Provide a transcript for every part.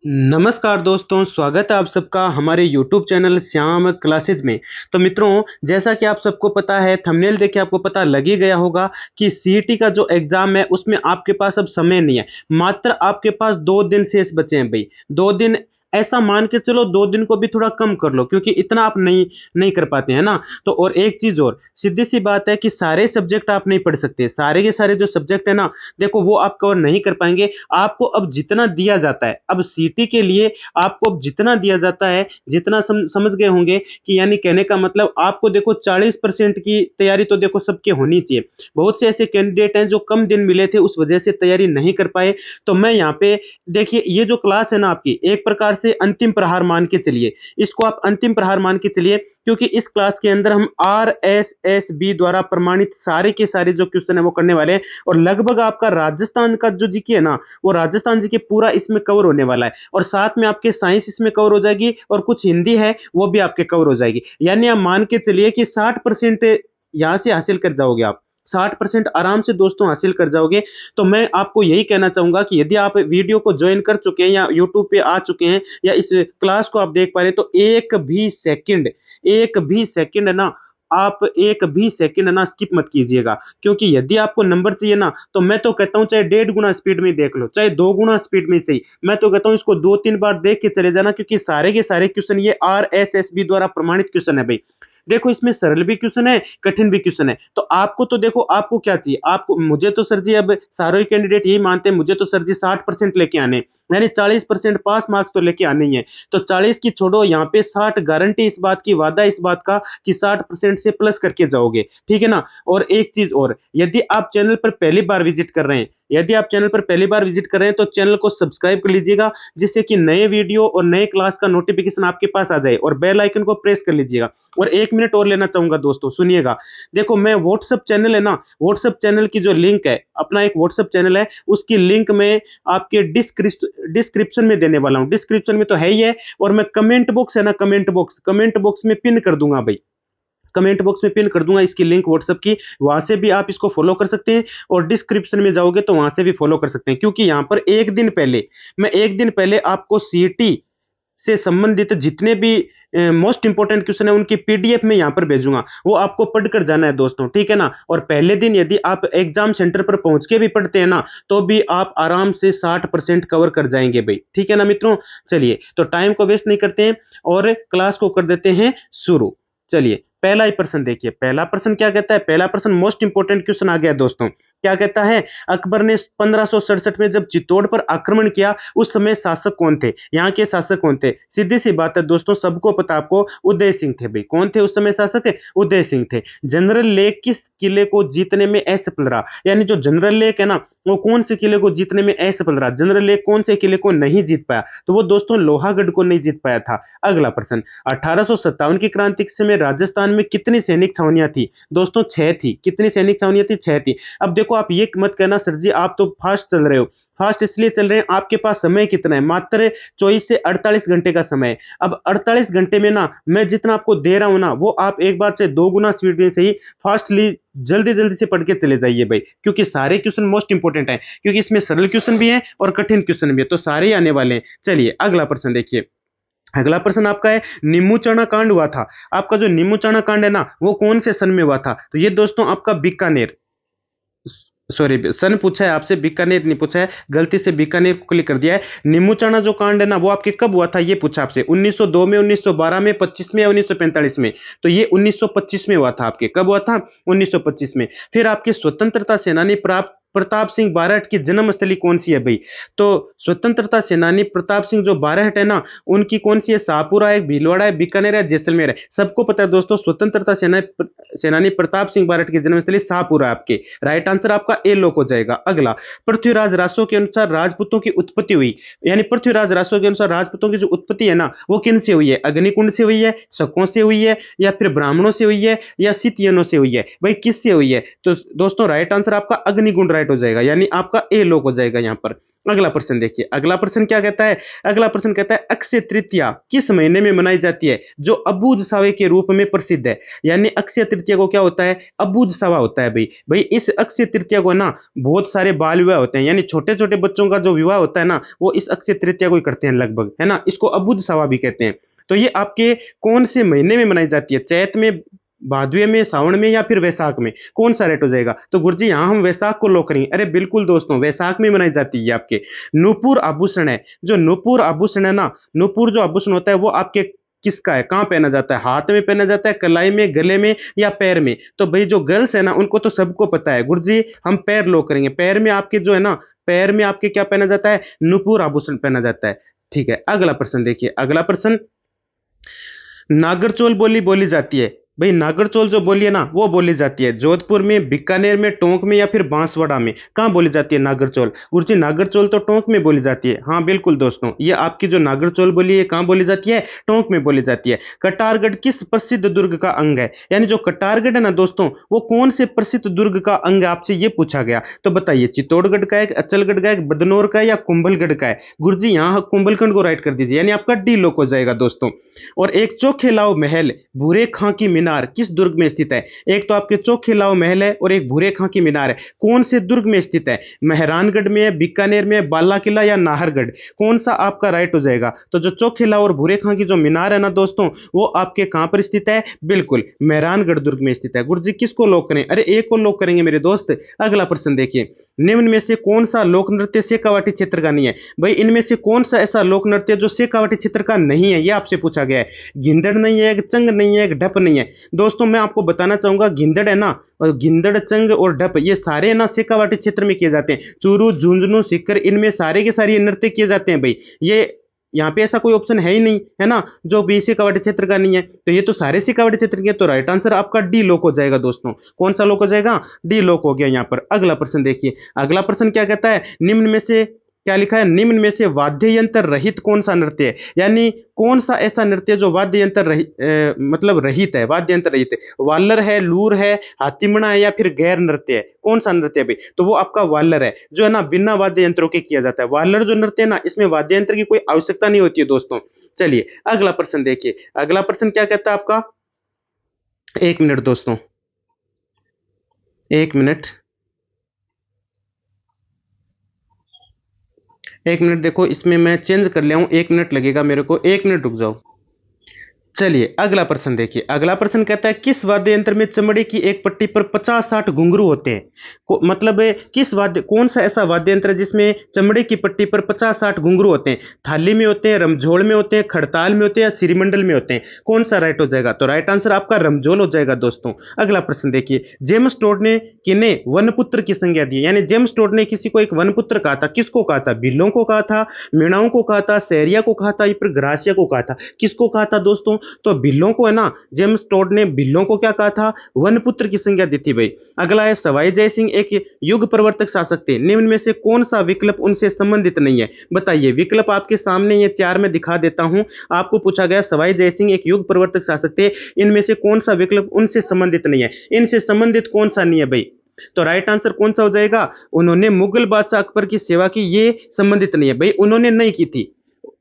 नमस्कार दोस्तों, स्वागत है आप सबका हमारे यूट्यूब चैनल श्याम क्लासेज में। तो मित्रों, जैसा कि आप सबको पता है, थंबनेल देख के आपको पता लग ही गया होगा कि सीईटी का जो एग्ज़ाम है उसमें आपके पास अब समय नहीं है। मात्र आपके पास 2 दिन शेष बचे हैं भई। 2 दिन ऐसा मान के चलो, 2 दिन को भी थोड़ा कम कर लो क्योंकि इतना आप नहीं नहीं कर पाते हैं ना। तो और एक चीज़ और, सीधी-सी बात है कि सारे सब्जेक्ट आप नहीं पढ़ सकते। सारे के सारे जो सब्जेक्ट है ना, देखो वो आप कवर नहीं कर पाएँगे। आपको अब जितना दिया जाता है, अब सीटी के लिए आपको अब जितना दिया जाता है, जितना समझ गए होंगे कि यानी कहने का मतलब आपको देखो 40% की तैयारी तो देखो सबकी होनी चाहिए। बहुत से ऐसे कैंडिडेट हैं जो कम दिन मिले थे, उस वजह से तैयारी नहीं कर पाए। तो मैं यहाँ पे देखिए, ये जो क्लास है ना आपकी, एक प्रकार से अंतिम प्रहार मान के चलिए। इसको आप अंतिम प्रहार मान के चलिए, क्योंकि इस क्लास के अंदर हम आरएसएसबी द्वारा प्रमाणित सारे के सारे जो क्वेश्चन है वो करने वाले हैं। और लगभग आपका राजस्थान का जो जीके है ना, वो राजस्थान जीके पूरा इसमें कवर होने वाला है। और साथ में आपके साइंस इसमें कवर हो जाएगी और कुछ हिंदी है वो भी आपके कवर हो जाएगी। यानी आप मान के चलिए कि 60% यहाँ से हासिल कर जाओगे आप। 60% आराम से दोस्तों हासिल कर जाओगे। तो मैं आपको यही कहना चाहूंगा कि यदि आप वीडियो को ज्वाइन कर चुके हैं या यूट्यूब पे आ चुके हैं या इस क्लास को आप देख पा रहे हैं, तो एक भी सेकंड है ना, आप एक भी सेकंड ना स्किप मत कीजिएगा। क्योंकि यदि आपको नंबर चाहिए ना, तो मैं तो कहता हूं चाहे 1.5 गुना स्पीड में देख लो, चाहे 2 गुना स्पीड में सही। मैं तो कहता हूं इसको 2-3 बार देख के चले जाना, क्योंकि सारे के सारे क्वेश्चन ये आरएसएसबी द्वारा प्रमाणित क्वेश्चन है भाई। देखो, इसमें सरल भी क्वेश्चन है, कठिन भी क्वेश्चन है। तो आपको तो देखो, आपको क्या चाहिए, आपको मुझे तो सर जी, अब सारे कैंडिडेट यही मानते हैं, मुझे तो सर जी 60% लेके आने हैं, यानी 40% पास मार्क्स तो लेके आने ही है। तो 40 की छोड़ो, यहाँ पे 60 गारंटी इस बात की, वादा इस बात का कि 60% से प्लस करके जाओगे, ठीक है ना। और एक चीज और, यदि आप चैनल पर पहली बार विजिट कर रहे हैं, यदि आप चैनल पर पहली बार विजिट कर रहे हैं, तो चैनल को सब्सक्राइब कर लीजिएगा, जिससे कि नए वीडियो और नए क्लास का नोटिफिकेशन आपके पास आ जाए, और बेल आइकन को प्रेस कर लीजिएगा। और 1 मिनट और लेना चाहूंगा दोस्तों, सुनिएगा। देखो, मैं व्हाट्सएप चैनल है ना, व्हाट्सएप चैनल की जो लिंक है, अपना एक व्हाट्सएप चैनल है, उसकी लिंक में आपके डिस्क्रिप्शन में देने वाला हूं। डिस्क्रिप्शन में तो है ही है, और मैं कमेंट बॉक्स है ना, कमेंट बॉक्स में पिन कर दूंगा भाई। कमेंट बॉक्स में पिन कर दूंगा इसकी लिंक व्हाट्सएप की, वहां से भी आप इसको फॉलो कर सकते हैं। और डिस्क्रिप्शन में जाओगे तो वहां से भी फॉलो कर सकते हैं, क्योंकि यहां पर एक दिन पहले आपको सीटी से संबंधित जितने भी मोस्ट इंपोर्टेंट क्वेश्चन है उनकी पीडीएफ में यहां पर भेजूंगा, वो आपको पढ़कर जाना है दोस्तों, ठीक है ना। और पहले दिन यदि आप एग्जाम सेंटर पर पहुंच के भी पढ़ते हैं ना, तो भी आप आराम से 60% कवर कर जाएंगे भाई, ठीक है ना मित्रों। चलिए, तो टाइम को वेस्ट नहीं करते हैं और क्लास को कर देते हैं शुरू। चलिए, पहला ही प्रश्न देखिए। पहला प्रश्न क्या कहता है, पहला प्रश्न मोस्ट इंपोर्टेंट क्वेश्चन आ गया दोस्तों। क्या कहता है, अकबर ने 1567 में जब चित्तौड़ पर आक्रमण किया, उस समय शासक कौन थे, यहाँ के शासक कौन थे। सीधी सी बात है दोस्तों, सबको पता, आपको उदय सिंह थे भाई। कौन थे उस समय शासक है, उदय सिंह थे। जनरल लेक किस किले को जीतने में असफल रहा, यानी जो जनरल लेक है ना, वो कौन से किले को जीतने में असफल रहा, जनरल लेक कौन से किले को नहीं जीत पाया, तो वो दोस्तों लोहागढ़ को नहीं जीत पाया था। अगला प्रश्न, 1857 की क्रांति के समय राजस्थान में कितनी सैनिक छावनियां थी, दोस्तों 6 थी। कितनी सैनिक छावनियां थी, 6 थी। अब देखो, आप ये मत कहना सर जी आप तो फास्ट चल रहे हो। फास्ट इसलिए चल रहे हैं, आपके पास समय कितना है, मात्र 24 से 48 घंटे का समय है। अब 48 घंटे में ना, मैं जितना आपको दे रहा हूं ना, वो आप एक बार से 2 गुना स्पीड में से ही फास्टली जल्दी जल्दी से पढ़ के चले जाइए भाई, क्योंकि सारे क्वेश्चन मोस्ट इंपोर्टेंट है, क्योंकि इसमें सरल क्वेश्चन भी है और कठिन क्वेश्चन भी है, तो सारे ही आने वाले हैं। चलिए, अगला प्रश्न देखिए। अगला प्रश्न आपका है, नींबू चना कांड हुआ था, आपका जो नींबू चना कांड है ना, वो कौन से सन में हुआ था, तो ये दोस्तों आपका बीकानेर, सॉरी सन पूछा है आपसे, बीकानेर नहीं पूछा है, गलती से बीकानेर को क्लिक कर दिया है। नींबू चना जो कांड है ना, वो आपके कब हुआ था, ये पूछा आपसे, 1902 में, 1912 में, 25 में या 1945 में, तो ये 1925 में हुआ था। आपके कब हुआ था, 1925 में। फिर आपके स्वतंत्रता सेनानी प्राप्त प्रताप सिंह बारहट की जन्मस्थली कौन सी है भाई, तो स्वतंत्रता सेनानी प्रताप सिंह जो बारहट है ना, उनकी कौन सी है, शाहपुरा है, भीलवाड़ा है, बीकानेर है, जैसलमेर है। सबको पता है दोस्तों, स्वतंत्रता सेनानी प्रताप सिंह बारहट की जन्मस्थली शाहपुरा है आपके। राइट आंसर आपका ए लोक हो जाएगा। अगला, पृथ्वीराज रासो के अनुसार राजपूतों की उत्पत्ति हुई, यानी पृथ्वीराज रासो के अनुसार राजपूतों की जो उत्पत्ति है ना, वो किन से हुई है, अग्निकुंड से हुई है, शकों से हुई है, या फिर ब्राह्मणों से हुई है, या सितयनों से हुई है भाई, किससे हुई है। तो दोस्तों राइट आंसर आपका अग्निकुंड राइट हो जाएगा, यानी आपका ए लोक हो जाएगा यहाँ पर। अगला प्रश्न देखिए, अगला प्रश्न क्या कहता है? अगला प्रश्न कहता है अक्षय तृतीया किस महीने में मनाई जाती है जो अबूझ सावे के रूप में प्रसिद्ध है? यानी अक्षय तृतीया को क्या होता है? अबूझ सावा होता है भाई। भाई इस अक्षय तृतीया को ना बहुत सारे बाल विवाह होते हैं, यानी छोटे-छोटे बच्चों का जो विवाह होता है ना, वो इस अक्षय तृतीया को ही करते हैं लगभग, है ना? इसको अबूझ सावा भी कहते हैं। तो ये आपके कौन से महीने में मनाई जाती है? चैत में, भादवे में, सावन में या फिर वैशाख में? कौन सा राइट हो जाएगा? तो गुरुजी यहाँ हम वैशाख को लॉक करेंगे। अरे बिल्कुल दोस्तों, वैशाख में मनाई जाती है ये आपके। नूपुर आभूषण है, जो नूपुर आभूषण है ना, नूपुर जो आभूषण होता है वो आपके किसका है? कहाँ पहना जाता है? हाथ में पहना जाता है, कलाई में, गले में या पैर में? तो भाई जो गर्ल्स है ना उनको तो सबको पता है। गुरुजी हम पैर लॉक करेंगे। पैर में आपके जो है ना, पैर में आपके क्या पहना जाता है? नूपुर आभूषण पहना जाता है। ठीक है, अगला प्रश्न देखिए, अगला प्रश्न, नागरचौल बोली बोली जाती है। भाई नागरचौल जो बोली है ना वो बोली जाती है जोधपुर में, बीकानेर में, टोंक में या फिर बांसवाड़ा में? कहाँ बोली जाती है नागरचौल? गुरुजी नागरचौल तो टोंक में बोली जाती है। हाँ बिल्कुल दोस्तों, ये आपकी जो नागरचौल बोली है कहाँ बोली जाती है? टोंक में बोली जाती है। कटारगढ़ किस प्रसिद्ध दुर्ग का अंग है? यानी जो कटारगढ़ है ना दोस्तों, वो कौन से प्रसिद्ध दुर्ग का अंग है? आपसे ये पूछा गया। तो बताइए, चित्तौड़गढ़ का है, अचलगढ़ का है, बदनौर का है या कुंभलगढ़ का है? गुरुजी यहाँ कुंभलगढ़ को राइट कर दीजिए, यानी आपका डी लोक हो जाएगा दोस्तों। और एक चोखेलाओ महल, भूरे खां की मीनार किस दुर्ग में स्थित है? एक तो आपके चोखेलाओ महल है और एक भूरे खां की मीनार है, कौन से दुर्ग में स्थित है? मेहरानगढ़ में है, बीकानेर में है, बाला किला या नाहरगढ़? कौन सा आपका राइट हो जाएगा? तो जो चोखेलाओ और भूरे खां की जो मीनार है ना दोस्तों, वो आपके कहां पर स्थित है? बिल्कुल मेहरानगढ़ दुर्ग में स्थित है। गुरुजी किसको लॉक करें? अरे एक को लॉक करेंगे मेरे दोस्त। अगला प्रश्न देखिए, निम्न में से कौन सा लोक नृत्य शेखावाटी क्षेत्र का नहीं है? भाई इनमें से कौन सा ऐसा लोक नृत्य जो शेखावाटी क्षेत्र का नहीं है, ये आपसे पूछा गया है। गिंदड़ नहीं है, एक चंग नहीं है, एक ढप नहीं है। दोस्तों मैं आपको बताना चाहूंगा, गिंदड़ है ना, और गिंदड़, चंग और ढप ये सारे ना शेखावाटी क्षेत्र में किए जाते हैं। चूरू, झुंझुनू, सीकर, इनमें सारे के सारे ये नृत्य किए जाते हैं भाई। ये यहाँ पे ऐसा कोई ऑप्शन है ही नहीं, है ना, जो बी शेखावाटी क्षेत्र का नहीं है। तो ये तो सारे शेखावाटी क्षेत्र के, तो राइट आंसर आपका डी लोक हो जाएगा दोस्तों। कौन सा लोक हो जाएगा? डी लोक हो गया यहाँ पर। अगला प्रश्न देखिए, अगला प्रश्न क्या कहता है? निम्न में से क्या लिखा है? निम्न में से वाद्य यंत्र रहित कौन सा नृत्य है? यानी कौन सा ऐसा नृत्य जो वाद्य यंत्र मतलब रहित है, वाद्य यंत्र रहित है? वालर है, लूर है, हाथीमणा है या फिर गैर नृत्य है? कौन सा नृत्य है भाई? तो वो आपका वालर है, जो है ना बिना वाद्य यंत्रों के किया जाता है। वालर जो नृत्य है ना, इसमें वाद्य यंत्र की कोई आवश्यकता नहीं होती है दोस्तों। चलिए अगला प्रश्न देखिए, अगला प्रश्न क्या कहता है आपका? एक मिनट दोस्तों, एक मिनट, एक मिनट, देखो इसमें मैं चेंज कर लिया हूं, एक मिनट लगेगा मेरे को, एक मिनट रुक जाओ। चलिए अगला प्रश्न देखिए, अगला प्रश्न कहता है किस वाद्य यंत्र में चमड़े की एक पट्टी पर 50-60 घुंघरू होते हैं? मतलब किस वाद्य, कौन सा ऐसा वाद्य यंत्र है जिसमें चमड़े की पट्टी पर 50-60 घुंघरू होते हैं? थाली में होते हैं, रमझोल में होते हैं, खड़ताल में होते हैं या सिरिमंडल में होते हैं? कौन सा राइट हो जाएगा? तो राइट आंसर आपका रमझोल हो जाएगा दोस्तों। अगला प्रश्न देखिए, जेम्स टोड ने किन्हें वनपुत्र की संज्ञा दी? यानी जेम्स टोड ने किसी को एक वनपुत्र कहा था, किसको कहा था? बिल्लों को कहा था, मीणाओं को कहा था, सहरिया को कहा था या फिर ग्रासिया को कहा था? किसको कहा था दोस्तों? तो बिल्लों को, है ना, जेम्स टोड ने बिल्लों को क्या कहा था? वनपुत्र की संज्ञा दी थी भाई। अगला है सवाई जय सिंह एक युग प्रवर्तक शासक थे, निम्न में से कौन सा विकल्प उनसे संबंधित नहीं है? बताइए, विकल्प आपके सामने ये चार में दिखा देता हूं। आपको पूछा गया सवाई जय सिंह एक युग प्रवर्तक शासक थे, इनमें से कौन सा विकल्प उनसे संबंधित नहीं है? इनसे संबंधित कौन सा नहीं है भाई? तो राइट आंसर कौन सा हो जाएगा? उन्होंने मुगल बादशाह अकबर की सेवा की, ये संबंधित नहीं है भाई, उन्होंने नहीं की थी।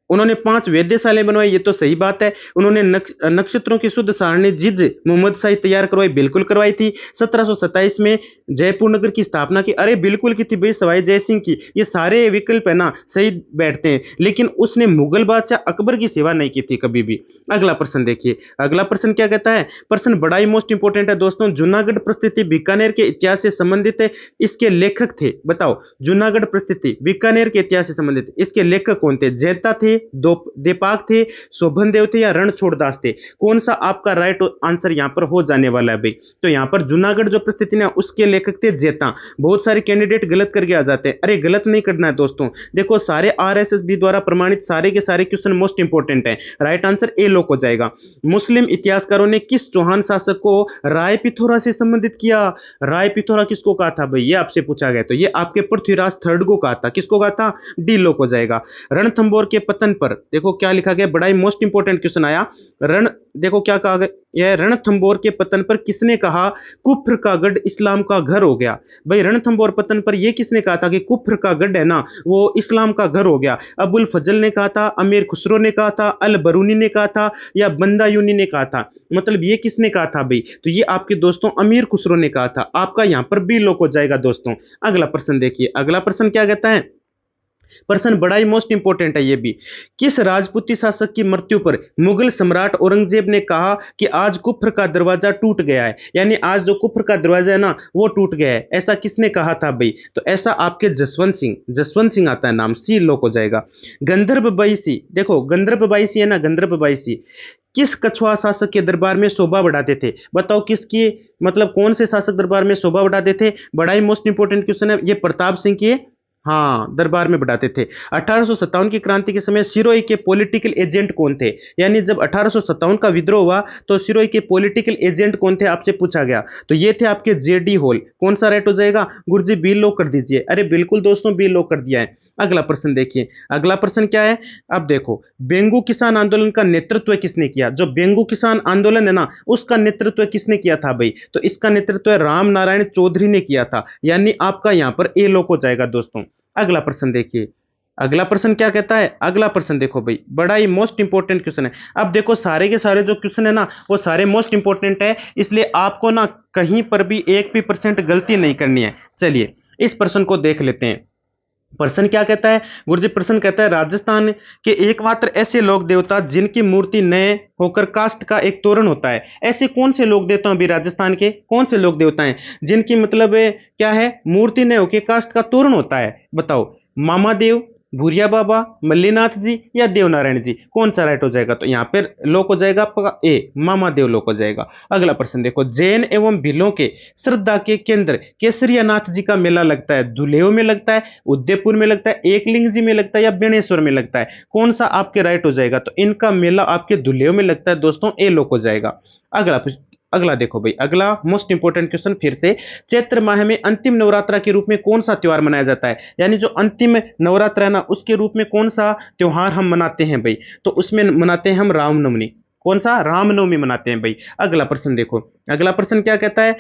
उन्होंने 5 वेधशालाएं बनवाई, ये तो सही बात है। उन्होंने नक्षत्रों की शुद्ध सारणी जिज मोहम्मद शाही तैयार करवाई, बिल्कुल करवाई थी। 1727 में जयपुर नगर की स्थापना की, अरे बिल्कुल की थी भाई सवाई जय सिंह की। ये सारे विकल्प है ना सही बैठते हैं, लेकिन उसने मुगल बादशाह अकबर की सेवा नहीं की थी कभी भी। अगला प्रश्न देखिए, अगला प्रश्न क्या कहता है? प्रश्न बड़ा ही मोस्ट इंपोर्टेंट है दोस्तों। जूनागढ़ प्रस्थिति बीकानेर के इतिहास से संबंधित है, इसके लेखक थे, बताओ। जूनागढ़ प्रस्थिति बीकानेर के इतिहास से संबंधित, इसके लेखक कौन थे? जैता थे, देपाक थे, शोभन देव थे या रणछोड़ दास थे? कौन सा आपका राइट आंसर यहां पर हो जाने वाला है भाई? तो यहां पर जूनागढ़ जो प्रस्थिति ना, उसके लेखक थे जैता। बहुत सारे कैंडिडेट गलत करके आ जाते हैं, अरे गलत नहीं करना है दोस्तों। देखो सारे आरएसएस द्वारा प्रमाणित सारे के सारे क्वेश्चन मोस्ट इंपोर्टेंट है। राइट आंसर ए लोक हो जाएगा। मुस्लिम इतिहासकारों ने किस चौहान शासक को राय पिथौरा से संबंधित किया? राय पिथौरा किसको कहा था भाई? ये आपसे पूछा गया। तो ये आपके पृथ्वीराज थर्ड को कहा था। किसको कहा था? डी लोक हो जाएगा। रणथंबोर के पतन पतन पर, देखो क्या लिखा गया, बड़ा ही मोस्ट इंपोर्टेंट क्वेश्चन आया। रण, देखो क्या कहा गया, यह रणथंभौर के पतन पर किसने कहा कुफ्र का गढ़ इस्लाम का घर हो गया। भाई रणथंभौर पतन पर यह किसने कहा था कि कुफ्र का गढ़ है ना वो इस्लाम का घर हो गया। अबुल फजल ने कहा था, अमीर खुसरो ने कहा था, अल बरूनी ने कहा था, या बंदा यूनी ने कहा था। मतलब ये किसने कहा था भाई, तो ये आपके दोस्तों अमीर खुसरो ने कहा था। आपका यहां पर बी लोक हो जाएगा दोस्तों। अगला प्रश्न देखिए, अगला प्रश्न क्या कहता है, प्रश्न बड़ा ही मोस्ट इंपोर्टेंट है ये भी। किस राजपूती शासक की मृत्यु पर मुगल सम्राट औरंगजेब ने कहा कि आज कुफ्र का दरवाजा टूट गया है, यानी आज जो कुफ्र का दरवाजा है ना वो टूट गया है, ऐसा किसने कहा था भाई, तो ऐसा आपके जसवंत सिंह आता है नाम, सी लोक हो जाएगा। गंधर्व बाईसी, देखो गंधर्व बाईसी है ना, गंधर्व बाईसी किस कछुआ शासक के दरबार में शोभा बढ़ाते थे, बताओ किसकी, मतलब कौन से शासक दरबार में शोभा बढ़ाते थे। बड़ा ही मोस्ट इंपोर्टेंट क्वेश्चन है ये, प्रताप सिंह के, हाँ दरबार में बढ़ाते थे। 1857 की क्रांति के समय सिरोही के पॉलिटिकल एजेंट कौन थे, यानी जब 1857 का विद्रोह हुआ तो सिरोही के पॉलिटिकल एजेंट कौन थे आपसे पूछा गया, तो ये थे आपके जेडी होल। कौन सा राइट हो जाएगा गुरुजी, बी लॉक कर दीजिए। अरे बिल्कुल दोस्तों बी लॉक कर दिया है। अगला प्रश्न देखिए, अगला प्रश्न क्या है, अब देखो बेंगू किसान आंदोलन का नेतृत्व किसने किया, जो बेंगू किसान आंदोलन है ना उसका नेतृत्व किसने किया था भाई, तो इसका नेतृत्व राम नारायण चौधरी ने किया था, यानी आपका यहां पर ए लोक हो जाएगा दोस्तों। अगला प्रश्न देखिए, अगला प्रश्न क्या कहता है, अगला प्रश्न देखो भाई बड़ा ही मोस्ट इंपोर्टेंट क्वेश्चन है। अब देखो सारे के सारे जो क्वेश्चन है ना वो सारे मोस्ट इंपोर्टेंट है, इसलिए आपको ना कहीं पर भी 1% गलती नहीं करनी है। चलिए इस प्रश्न को देख लेते हैं। प्रश्न क्या कहता है गुरुजी, प्रश्न कहता है राजस्थान के एकमात्र ऐसे लोक देवता जिनकी मूर्ति नए होकर काष्ठ का एक तोरण होता है, ऐसे कौन से लोक देवता अभी राजस्थान के कौन से लोक देवता हैं जिनकी मतलब क्या है मूर्ति नए होकर काष्ठ का तोरण होता है, बताओ मामा देव, भूरिया बाबा, मल्लीनाथ जी या देवनारायण जी, कौन सा राइट हो जाएगा, तो यहाँ पर लोक हो जाएगा आपका ए मामा देव लोक हो जाएगा। अगला प्रश्न देखो, जैन एवं भीलों के श्रद्धा के केंद्र केसरियानाथ जी का मेला लगता है, दुलेव में लगता है, उदयपुर में लगता है, एकलिंग जी में लगता है या बेणेश्वर में लगता है, कौन सा आपके राइट हो जाएगा, तो इनका मेला आपके दुलेव में लगता है दोस्तों, ए लोक हो जाएगा। अगला देखो भाई, अगला मोस्ट इंपोर्टेंट क्वेश्चन फिर से, चैत्र माह में अंतिम नवरात्रा के रूप में कौन सा त्योहार मनाया जाता है, यानी जो अंतिम नवरात्रा है ना उसके रूप में कौन सा त्योहार हम मनाते हैं भाई, तो उसमें मनाते हैं हम रामनवमी, कौन सा रामनवमी मनाते हैं भाई। अगला प्रश्न देखो, अगला प्रश्न क्या कहता है,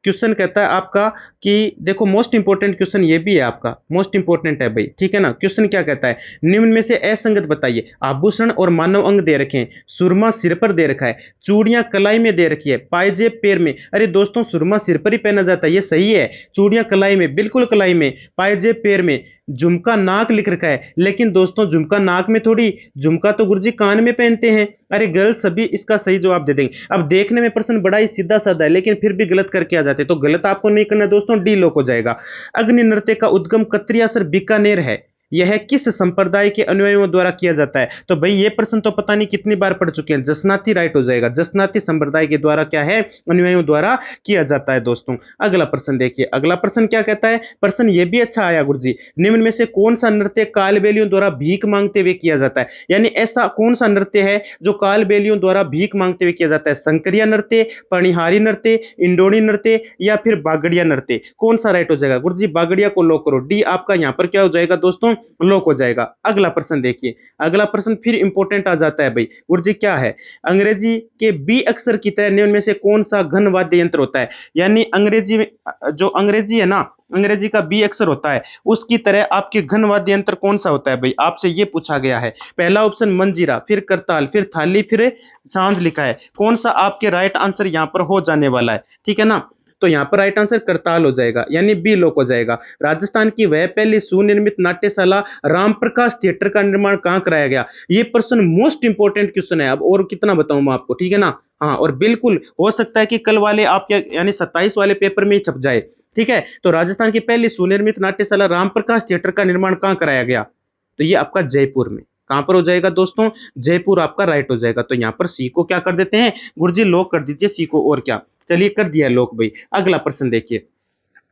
क्वेश्चन कहता है आपका कि देखो मोस्ट इंपोर्टेंट क्वेश्चन ये भी है आपका, मोस्ट इंपोर्टेंट है भाई, ठीक है ना। क्वेश्चन क्या कहता है, निम्न में से असंगत बताइए, आभूषण और मानव अंग दे रखे हैं, सुरमा सिर पर दे रखा है, चूड़ियां कलाई में दे रखी है, पायजेब पैर में, अरे दोस्तों सुरमा सिर पर ही पहना जाता है ये सही है, चूड़ियां कलाई में, बिल्कुल कलाई में, पायजेब पैर में, झुमका नाक लिख रखा है, लेकिन दोस्तों झुमका नाक में थोड़ी, झुमका तो गुरुजी कान में पहनते हैं। अरे गर्ल्स सभी इसका सही जवाब दे देंगे। अब देखने में प्रश्न बड़ा ही सीधा साधा है लेकिन फिर भी गलत करके आ जाते, तो गलत आपको नहीं करना दोस्तों, डी लोक हो जाएगा। अग्नि नृत्य का उद्गम कत्रियासर बीकानेर है, यह किस संप्रदाय के अनुयायियों द्वारा किया जाता है, तो भाई ये प्रश्न तो पता नहीं कितनी बार पढ़ चुके हैं, जसनाती राइट हो जाएगा, जसनाती संप्रदाय के द्वारा क्या है अनुयायियों द्वारा किया जाता है दोस्तों। अगला प्रश्न देखिए, अगला प्रश्न क्या कहता है, प्रश्न ये भी अच्छा आया गुरुजी, निम्न में से कौन सा नृत्य कालबेलियों द्वारा भीख मांगते हुए किया जाता है, यानी ऐसा कौन सा नृत्य है जो कालबेलियों द्वारा भीख मांगते हुए किया जाता है, संकरिया नृत्य, पणिहारी नृत्य, इंडोनी नृत्य या फिर बागड़िया नृत्य, कौन सा राइट हो जाएगा गुरुजी, बागड़िया को लॉक करो, डी आपका यहां पर क्या हो जाएगा दोस्तों, लोक हो जाएगा। अगला प्रश्न देखिए, अगला प्रश्न फिर इंपॉर्टेंट आ जाता है भाई गुरुजी, क्या है, अंग्रेजी के बी अक्षर की तरह निम्न में से कौन सा घन वाद्य यंत्र होता है, यानी अंग्रेजी में जो अंग्रेजी है ना, अंग्रेजी का बी अक्षर होता है उसकी तरह आपके घन वाद्य यंत्र कौन सा होता है भाई, आपसे ये पूछा गया है। पहला ऑप्शन मंजीरा, फिर करताल, फिर थाली, फिर सांझ लिखा है, कौन सा आपके राइट आंसर यहां पर हो जाने वाला है, ठीक है ना, तो यहां पर राइट आंसर करताल हो जाएगा, यानी बी लोक हो जाएगा। राजस्थान की वह पहली सुनिर्मित नाट्यशाला रामप्रकाश थिएटर का निर्माण कहां कराया गया, ये प्रश्न मोस्ट इंपोर्टेंट क्वेश्चन है, अब और कितना बताऊं मैं आपको, ठीक है ना। हाँ और बिल्कुल हो सकता है कि कल वाले आपके यानी 27 वाले पेपर में ही छप जाए, ठीक है। तो राजस्थान की पहली सुनिर्मित नाट्यशाला रामप्रकाश थिएटर का निर्माण कहां कराया गया, तो ये आपका जयपुर में, कहां पर हो जाएगा दोस्तों, जयपुर आपका राइट हो जाएगा। तो यहां पर सी को क्या कर देते हैं गुरुजी, लॉक कर दीजिए सी को, और क्या, चलिए कर दिया लोक भाई। अगला प्रश्न देखिए,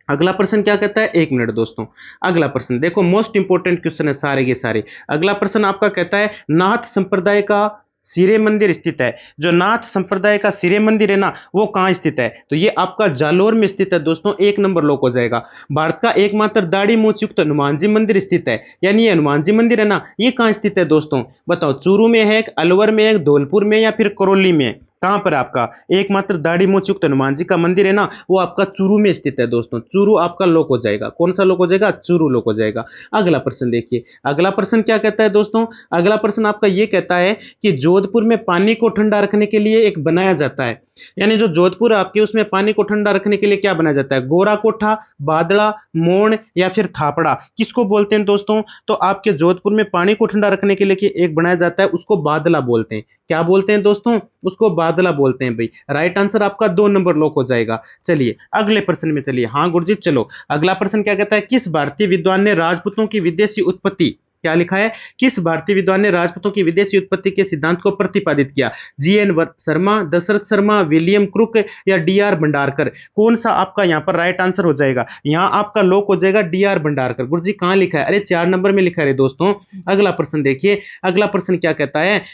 अगला प्रश्न क्या कहता है, एक मिनट दोस्तों, अगला प्रश्न देखो मोस्ट इंपोर्टेंट क्वेश्चन है सारे के सारे। अगला प्रश्न आपका कहता है नाथ संप्रदाय का सिरे मंदिर स्थित है? जो नाथ संप्रदाय का सिरे मंदिर है ना, वो कहाँ स्थित है? तो ये आपका जालोर में स्थित है दोस्तों, एक नंबर लॉक हो जाएगा। भारत का एकमात्र दाढ़ी मूंछ युक्त हनुमान जी मंदिर स्थित है, यानी ये हनुमान जी मंदिर है ना, ये कहाँ स्थित है दोस्तों? बताओ, चूरू में है, अलवर में है, धौलपुर में, या फिर करौली में? कहां पर आपका एकमात्र दाढ़ी मूंछ युक्त हनुमान जी का मंदिर है ना, वो आपका चूरू में स्थित है दोस्तों। चूरू आपका लोक हो जाएगा। कौन सा लोक हो जाएगा? चूरू लोक हो जाएगा। अगला प्रश्न देखिए, अगला प्रश्न क्या कहता है दोस्तों? अगला प्रश्न आपका ये कहता है कि जोधपुर में पानी को ठंडा रखने के लिए एक बनाया जाता है, यानी जो जोधपुर है आपके, उसमें पानी को ठंडा रखने के लिए क्या बनाया जाता है? गोरा कोठा, बादला, मोड़, या फिर थापड़ा? किसको बोलते हैं दोस्तों? तो आपके जोधपुर में पानी को ठंडा रखने के लिए एक बनाया जाता है, उसको बादला बोलते हैं। क्या बोलते हैं दोस्तों? उसको बादला बोलते हैं भाई। राइट आंसर आपका 2 नंबर लॉक हो जाएगा। चलिए अगले प्रश्न में चलिए। हाँ गुरुजी चलो, अगला प्रश्न क्या कहता है? किस भारतीय विद्वान ने राजपूतों की विदेशी उत्पत्ति, क्या लिखा है? किस भारतीय विद्वान ने राजपूतों की विदेशी उत्पत्ति के सिद्धांत को प्रतिपादित किया? G N Sharma, Dashrath Sharma, William Crooke, या डीआर भंडारकर? कौन सा आपका यहाँ पर राइट आंसर हो जाएगा? यहाँ आपका लॉक हो जाएगा डीआर भंडारकर। गुरुजी कहाँ लिखा है? अरे 4 नंबर में लिखा है दोस्तों। अगला प्रश्न देखिए, अगला प्रश्न क्या कहता है?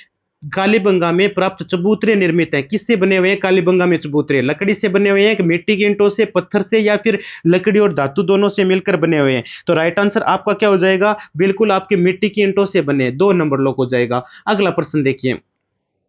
कालीबंगा में प्राप्त चबूतरे निर्मित हैं, किससे बने हुए हैं? कालीबंगा में चबूतरे लकड़ी से बने हुए हैं, कि मिट्टी के ईंटों से, पत्थर से, या फिर लकड़ी और धातु दोनों से मिलकर बने हुए हैं? तो राइट आंसर आपका क्या हो जाएगा? बिल्कुल आपके मिट्टी की ईंटों से बने। 2 नंबर लॉक हो जाएगा। अगला प्रश्न देखिए,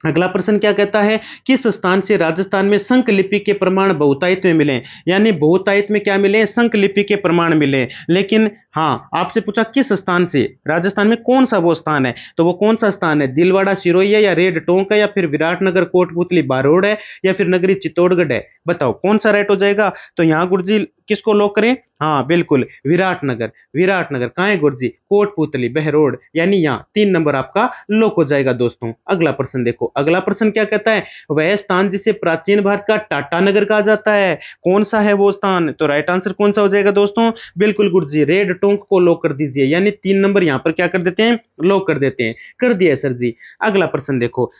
अगला प्रश्न क्या कहता है? किस स्थान से राजस्थान में शंख लिपि के प्रमाण बहुतायत में मिले? यानी बहुतायत में क्या मिले? शंख लिपि के प्रमाण मिले। लेकिन हाँ, आपसे पूछा किस स्थान से, राजस्थान में कौन सा वो स्थान है? तो वो कौन सा स्थान है? दिलवाड़ा सिरोही है, या रेड टोंक है, या फिर विराटनगर कोटपुतली बारोड़ है, या फिर नगरी चित्तौड़गढ़ है? बताओ कौन सा राइट हो जाएगा? तो यहाँ गुरुजी किसको लॉक करें? हाँ बिल्कुल, विराटनगर। विराटनगर कहाँ है गुरुजी? कोटपुतली बहरोड, यानी यहाँ 3 नंबर आपका लॉक हो जाएगा दोस्तों। अगला प्रश्न देखो, अगला प्रश्न क्या कहता है? वह स्थान जिसे प्राचीन भारत का टाटा नगर कहा जाता है, कौन सा है वो स्थान? तो राइट आंसर कौन सा हो जाएगा दोस्तों? बिल्कुल गुरुजी, रेड टोंक को लॉक कर दीजिए, यानी 3 नंबर यहाँ पर क्या कर देते हैं? लॉक कर देते हैं। कर दिया सर जी। अगला प्रश्न देखो,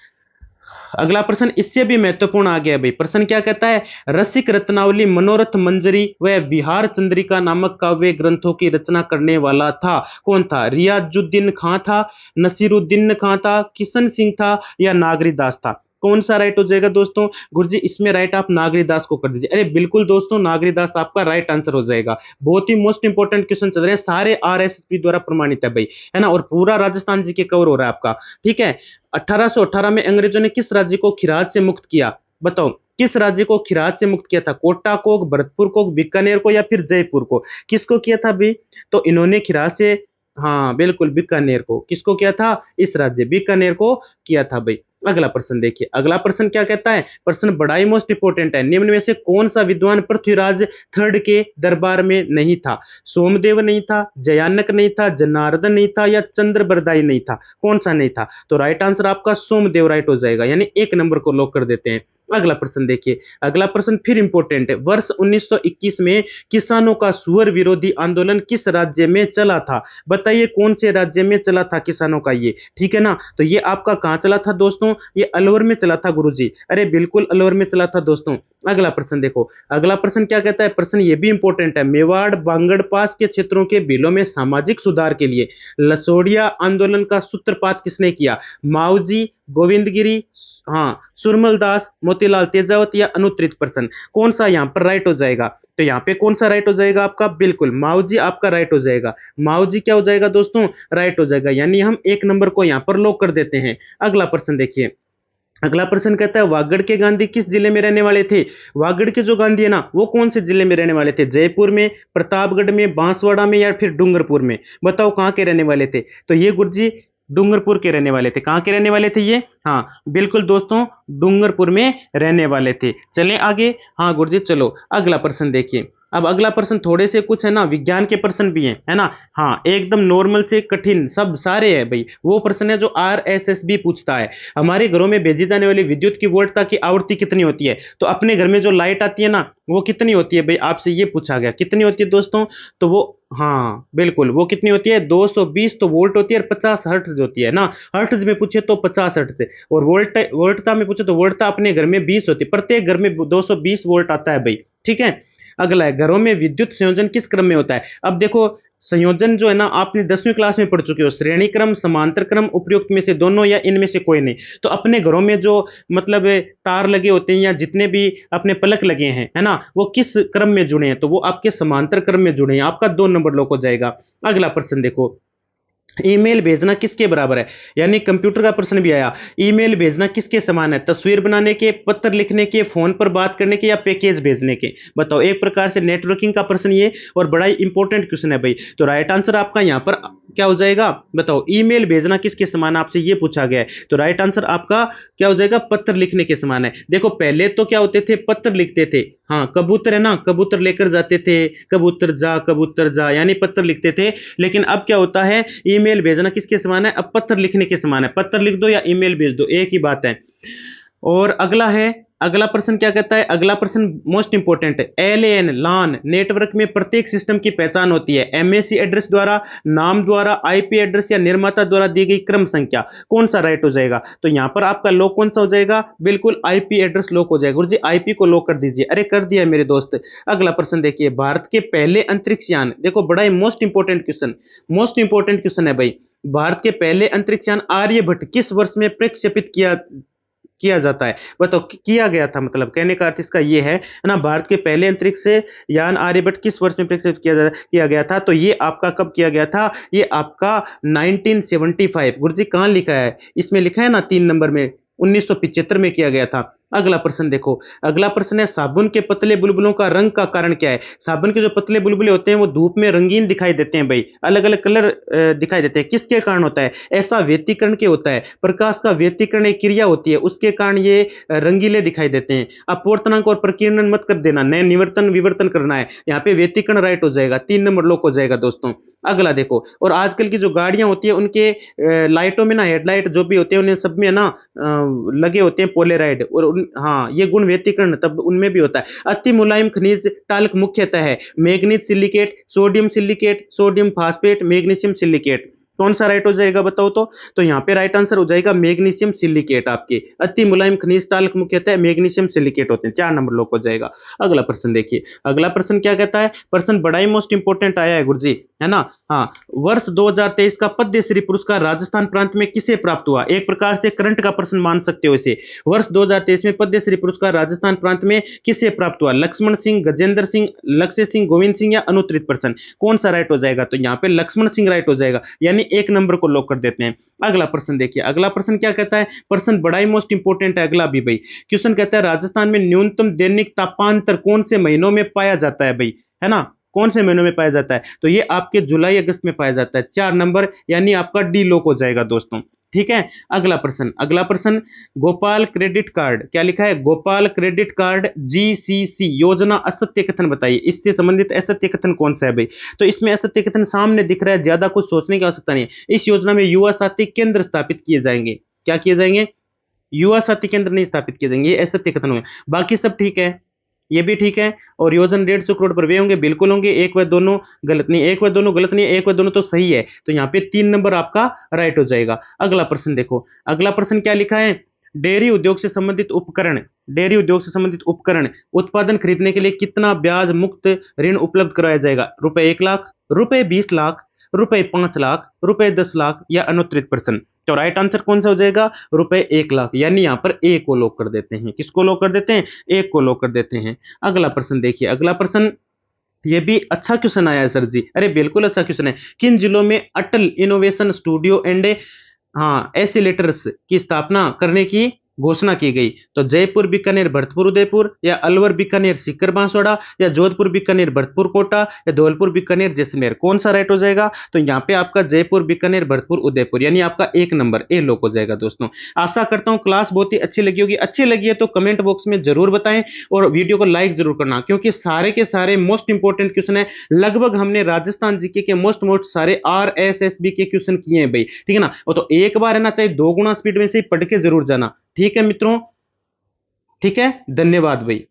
अगला प्रश्न इससे भी महत्वपूर्ण आ गया भाई। प्रश्न क्या कहता है? रसिक रत्नावली, मनोरथ मंजरी व विहार चंद्रिका नामक काव्य ग्रंथों की रचना करने वाला था, कौन था? रियाजुद्दीन खां था, नसीरुद्दीन खां था, किशन सिंह था, या नागरीदास था? कौन सा राइट हो जाएगा दोस्तों? गुरुजी इसमें राइट आप नागरीदास को कर दीजिए। अरे बिल्कुल दोस्तों, नागरीदास आपका राइट आंसर हो जाएगा। बहुत ही मोस्ट इंपोर्टेंट क्वेश्चन चल रहे हैं, सारे आरएसएसबी द्वारा प्रमाणित है भाई, है ना, और पूरा राजस्थान जी के कवर हो रहा है आपका। ठीक है, 1818 में अंग्रेजों ने किस राज्य को खिरात से मुक्त किया? बताओ किस राज्य को खिरात से मुक्त किया था? कोटा को, भरतपुर को, बीकानेर को, या फिर जयपुर को? किसको किया था भाई? तो इन्होंने खिरात से, हाँ बिल्कुल बीकानेर को। किसको किया था? इस राज्य बीकानेर को किया था भाई। अगला प्रश्न देखिए, अगला प्रश्न क्या कहता है? प्रश्न बड़ा ही मोस्ट इंपोर्टेंट है। निम्न में से कौन सा विद्वान पृथ्वीराज थर्ड के दरबार में नहीं था? सोमदेव नहीं था, जयानक नहीं था, जनार्दन नहीं था, या चंद्रबरदाई नहीं था? कौन सा नहीं था? तो राइट आंसर आपका सोमदेव राइट हो जाएगा, यानी 1 नंबर को लॉक कर देते हैं। अगला प्रश्न देखिए, अगला प्रश्न फिर इंपॉर्टेंट है। वर्ष 1921 में किसानों का सुअर विरोधी आंदोलन किस राज्य में चला था? बताइए कौन से राज्य में चला था किसानों का ये? ठीक है ना, तो ये आपका कहां चला था दोस्तों? ये अलवर में चला था गुरुजी। अरे बिल्कुल अलवर में चला था दोस्तों। अगला प्रश्न देखो, अगला प्रश्न क्या कहता है? प्रश्न ये भी इंपॉर्टेंट है। मेवाड़ बांगड़ पास के क्षेत्रों के बिलों में सामाजिक सुधार के लिए लसोड़िया आंदोलन का सूत्रपात किसने किया? माऊजी, गोविंदगिरी, हाँ सुरमल दास, मोतीलाल तेजावत, या अनुत्तरित प्रश्न? कौन सा यहाँ पर राइट हो जाएगा? तो यहाँ पे कौन सा राइट हो जाएगा आपका? बिल्कुल माऊजी आपका राइट हो जाएगा। माऊजी क्या हो जाएगा दोस्तों? राइट हो जाएगा, यानी हम 1 नंबर को यहाँ पर लॉक कर देते हैं। अगला प्रश्न देखिए, अगला प्रश्न कहता है वागड़ के गांधी किस जिले में रहने वाले थे? वागड़ के जो गांधी है ना, वो कौन से जिले में रहने वाले थे? जयपुर में, प्रतापगढ़ में, बांसवाड़ा में, या फिर डूंगरपुर में? बताओ कहां के रहने वाले थे? तो ये गुरुजी डूंगरपुर के रहने वाले थे। कहां के रहने वाले थे ये? हाँ बिल्कुल दोस्तों, डूंगरपुर में रहने वाले थे। चलें आगे। हाँ गुरुजी चलो अगला प्रश्न देखिए। अब अगला प्रश्न थोड़े से कुछ है ना विज्ञान के प्रश्न भी हैं, है ना। हाँ एकदम नॉर्मल से कठिन सब सारे हैं भाई। वो प्रश्न है जो आरएसएसबी पूछता है। हमारे घरों में भेजी जाने वाली विद्युत की वोल्टता की आवृत्ति कितनी होती है? तो अपने घर में जो लाइट आती है ना, वो कितनी होती है भाई? आपसे ये पूछा गया कितनी होती है दोस्तों? तो वो हाँ बिल्कुल वो कितनी होती है? 220 तो वोल्ट होती है, और 50 हर्ट्ज होती है ना। हर्ट्ज में पूछे तो 50 हर्ट्ज, और वोल्टता में पूछे तो वोल्टता अपने घर में 20 होती है। प्रत्येक घर में 220 वोल्ट आता है भाई। ठीक है, अगला है घरों में विद्युत संयोजन किस क्रम में होता है? अब देखो संयोजन जो है ना आपने 10वीं क्लास में पढ़ चुके हो, श्रेणी क्रम, समांतर क्रम, उपयुक्त में से दोनों या इनमें से कोई नहीं। तो अपने घरों में जो मतलब तार लगे होते हैं या जितने भी अपने पलक लगे हैं, है ना, वो किस क्रम में जुड़े हैं, तो वो आपके समांतर क्रम में जुड़े हैं। आपका 2 नंबर लॉक हो जाएगा। अगला प्रश्न देखो, ईमेल भेजना किसके बराबर है, यानी कंप्यूटर का प्रश्न भी आया। ईमेल भेजना किसके समान है, तस्वीर बनाने के, पत्र लिखने के, फोन पर बात करने के या पैकेज भेजने के। बताओ, एक प्रकार से नेटवर्किंग का प्रश्न ये, और बड़ा ही इंपॉर्टेंट क्वेश्चन है भाई। तो राइट आंसर आपका यहां पर क्या हो जाएगा, बताओ, ईमेल भेजना किसके समान आपसे ये पूछा गया है। तो राइट आंसर आपका क्या हो जाएगा, पत्र लिखने के समान है। देखो पहले तो क्या होते थे, पत्र लिखते थे, हाँ कबूतर है ना, कबूतर लेकर जाते थे, कबूतर जा यानी पत्र लिखते थे। लेकिन अब क्या होता है, ईमेल भेजना किसके समान है, अब पत्र लिखने के समान है। पत्र लिख दो या ईमेल भेज दो, एक ही बात है। और अगला है, अगला प्रश्न क्या कहता है, अगला प्रश्न मोस्ट इंपोर्टेंट है। एलएएन लान नेटवर्क में प्रत्येक सिस्टम की पहचान होती है एमएसी एड्रेस द्वारा, नाम द्वारा, आईपी एड्रेस या निर्माता द्वारा दी गई क्रम संख्या। कौन सा राइट हो जाएगा, तो यहां पर आपका लॉक कौन सा हो जाएगा, बिल्कुल आईपी एड्रेस लॉक हो जाएगा। गुरुजी आईपी को लॉक कर दीजिए। अरे कर दिया मेरे दोस्त। अगला प्रश्न देखिए, भारत के पहले अंतरिक्ष यान, देखो बड़ा ही most important question, most important question है भाई। भारत के पहले अंतरिक्ष यान आर्यभट्ट किस वर्ष में प्रक्षेपित किया जाता है, बताओ, किया गया था, मतलब कहने का अर्थ इसका ये है ना, भारत के पहले अंतरिक्ष यान आर्यभट्ट किस वर्ष में प्रक्षेपित किया गया था, तो ये आपका कब किया गया था, ये आपका 1975। गुरुजी कहां लिखा है, इसमें लिखा है ना 3 नंबर में, 1975 में किया गया था। अगला प्रश्न देखो, अगला प्रश्न है, साबुन के पतले बुलबुलों का रंग का कारण क्या है। साबुन के जो पतले बुलबुले होते हैं वो धूप में रंगीन दिखाई देते हैं भाई, अलग अलग कलर दिखाई देते हैं, किसके कारण होता है, ऐसा व्यतिकरण के होता है, प्रकाश का व्यतिकरण एक क्रिया होती है, उसके कारण ये रंगीले दिखाई देते हैं। अपूर्णांक और प्रकीर्णन मत कर देना, नए निवर्तन विवर्तन करना है, यहाँ पे व्यतिकरण राइट हो जाएगा, 3 नंबर लॉक हो जाएगा दोस्तों। अगला देखो, और आजकल की जो गाड़ियां होती है उनके लाइटों में ना, हेडलाइट जो भी होते हैं उन्हें सब में ना लगे होते हैं पोलेराइड, और हाँ ये गुण व्यतिकरण तब उनमें भी होता है। अति मुलायम खनिज टाल्क मुख्यतः है manganese silicate, sodium silicate, sodium phosphate, magnesium silicate. कौन सा राइट हो जाएगा बताओ तो यहाँ पे राइट आंसर हो जाएगा मैग्नीशियम सिलिकेट। आपके अति मुलायम खनिज टाल्क मुख्यतः मैग्नीशियम सिलिकेट होते हैं, 4 नंबर लॉक हो जाएगा। अगला प्रश्न देखिए, अगला प्रश्न क्या कहता है, प्रश्न बड़ा ही मोस्ट इंपोर्टेंट आया है गुरुजी, है ना। हाँ, वर्ष 2023 का पद्मश्री पुरस्कार राजस्थान प्रांत में किसे प्राप्त हुआ, एक प्रकार से करंट का प्रश्न मान सकते हो इसे। वर्ष 2023 में पद्मश्री पुरस्कार राजस्थान प्रांत में किसे प्राप्त हुआ, लक्ष्मण सिंह, गजेंद्र सिंह, लक्ष्य सिंह, गोविंद सिंह या अनुत्तरित प्रश्न। कौन सा राइट हो जाएगा, तो यहाँ पे लक्ष्मण सिंह राइट हो जाएगा, यानी 1 नंबर को लॉक कर देते हैं। अगला प्रश्न देखिए, अगला प्रश्न क्या कहता है, प्रश्न बड़ा ही मोस्ट इंपोर्टेंट है अगला भी भाई। क्वेश्चन कहता है, राजस्थान में न्यूनतम दैनिक तापांतर कौन से महीनों में पाया जाता है भाई, है ना, कौन से महीनों में पाया जाता है, तो ये आपके जुलाई अगस्त में पाया जाता है, 4 नंबर, यानी आपका डी लॉक हो जाएगा दोस्तों। ठीक है। अगला प्रश्न, अगला प्रश्न, गोपाल क्रेडिट कार्ड, क्या लिखा है, गोपाल क्रेडिट कार्ड जीसीसी योजना असत्य कथन बताइए, इससे संबंधित असत्य कथन कौन सा है भाई। तो इसमें असत्य कथन सामने दिख रहा है, ज्यादा कुछ सोचने की आवश्यकता नहीं है। इस योजना में युवा साथी केंद्र स्थापित किए जाएंगे, क्या किए जाएंगे, युवा साथी केंद्र नहीं स्थापित किए जाएंगे, ये असत्य कथन हुए। बाकी सब ठीक है, ये भी ठीक है। और योजना 150 करोड़ पर वे होंगे, बिल्कुल होंगे, एक व दोनों गलत नहीं, एक व दोनों गलत नहीं, एक व दोनों तो सही है। तो यहाँ पे 3 नंबर आपका राइट हो जाएगा। अगला प्रश्न देखो, अगला प्रश्न क्या लिखा है, डेयरी उद्योग से संबंधित उपकरण, डेयरी उद्योग से संबंधित उपकरण उत्पादन खरीदने के लिए कितना ब्याज मुक्त ऋण उपलब्ध कराया जाएगा, रुपए 1 लाख, रुपए 20 लाख, रुपए 5 लाख, रुपए 10 लाख या अनुत्तरित प्रश्न। तो राइट आंसर कौन सा हो जाएगा, रुपए 1 लाख, यानी यहाँ पर ए को लॉक कर देते हैं, किसको लॉक कर देते हैं, एक को लॉक कर देते हैं। अगला प्रश्न देखिए, अगला प्रश्न ये भी अच्छा क्वेश्चन आया है सर जी, अरे बिल्कुल अच्छा क्वेश्चन है। किन जिलों में अटल इनोवेशन स्टूडियो एंड एसिलेटर्स की स्थापना करने की घोषणा की गई, तो जयपुर, बीकानेर, भरतपुर, उदयपुर या अलवर, बीकानेर, सीकर, बांसवाड़ा या जोधपुर, बीकानेर, भरतपुर, कोटा या धौलपुर, बीकानेर, जैसलमेर। कौन सा राइट हो जाएगा, तो यहाँ पे आपका जयपुर, बीकानेर, भरतपुर, उदयपुर, यानी आपका 1 नंबर ए लॉक हो जाएगा दोस्तों। आशा करता हूँ क्लास बहुत ही अच्छी लगी होगी, अच्छी लगी है तो कमेंट बॉक्स में जरूर बताएं और वीडियो को लाइक जरूर करना, क्योंकि सारे के सारे मोस्ट इंपोर्टेंट क्वेश्चन है। लगभग हमने राजस्थान जीके के मोस्ट सारे RSSB के क्वेश्चन किए हैं भाई, ठीक है ना। वो तो एक बार है ना, चाहे 2 गुना स्पीड में से ही पढ़ के जरूर जाना, ठीक है मित्रों, ठीक है, धन्यवाद भाई।